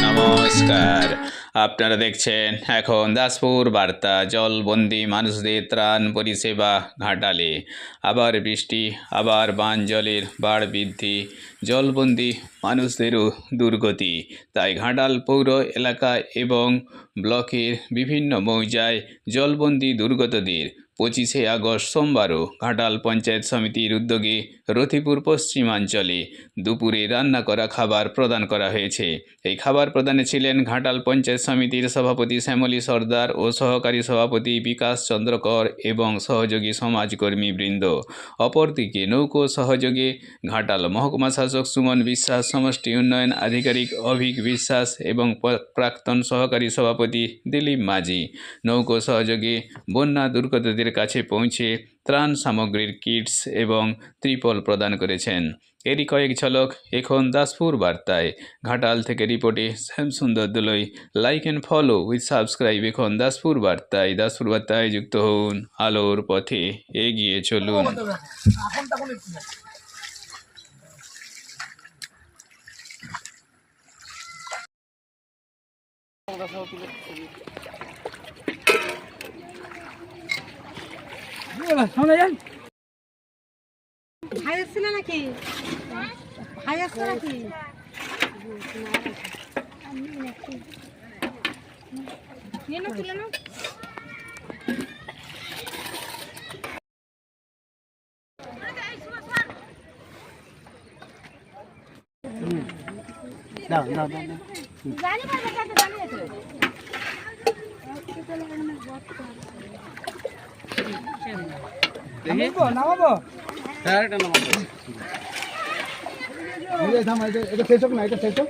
নমস্কার। আপনারা দেখছেন এখন দাসপুর বার্তা। জলবন্দি মানুষদের ত্রাণ পরিষেবা ঘাটালে। আবার বৃষ্টি, আবার বান জলের বাড় বৃদ্ধি, জলবন্দি মানুষদেরও দুর্গতি। তাই ঘাটাল পৌর এলাকা এবং ব্লকের বিভিন্ন মৌজায় জলবন্দি দুর্গতদের 25শে আগস্ট সোমবারও ঘাটাল পঞ্চায়েত সমিতির উদ্যোগে রথিপুর পশ্চিমাঞ্চলে দুপুরে রান্না করা খাবার প্রদান করা হয়েছে। এই খাবার প্রদানে ছিলেন ঘাটাল পঞ্চায়েত সমিতির সভাপতি শ্যামলী সর্দার ও সহকারী সভাপতি বিকাশ চন্দ্র কর এবং সহযোগী সমাজকর্মী বৃন্দ। অপরদিকে নৌকো সহযোগে ঘাটাল মহকুমা শাসক সুমন বিশ্বাস, সমষ্টি উন্নয়ন আধিকারিক অভিক বিশ্বাস এবং প্রাক্তন সহকারী সভাপতি দিলীপ মাঝি নৌকো সহযোগে বন্যা দুর্গতদের কাছে পৌঁছে ত্রাণ সামগ্রীর কিটস এবং ত্রিপল প্রদান করেছেন। এরই কয়েক ঝলক এখন দাসপুর বার্তায়। ঘাটাল থেকে রিপোর্টে Shyamsundar Doloi. Like and follow with subscribe এখন দাসপুর বার্তায়। দাসপুর বার্তায় যুক্ত হন, আলোর পথে এগিয়ে চলুন। ভাই আসছে না নাকি? ভাই আসছে নাকি? নিয়ে নাও, তুলে নাও। জানি না, জানি আছে। নামাবো হ্যাঁ এটা নামাবো এই থাম এটা শেষ হোক না এটা শেষ হোক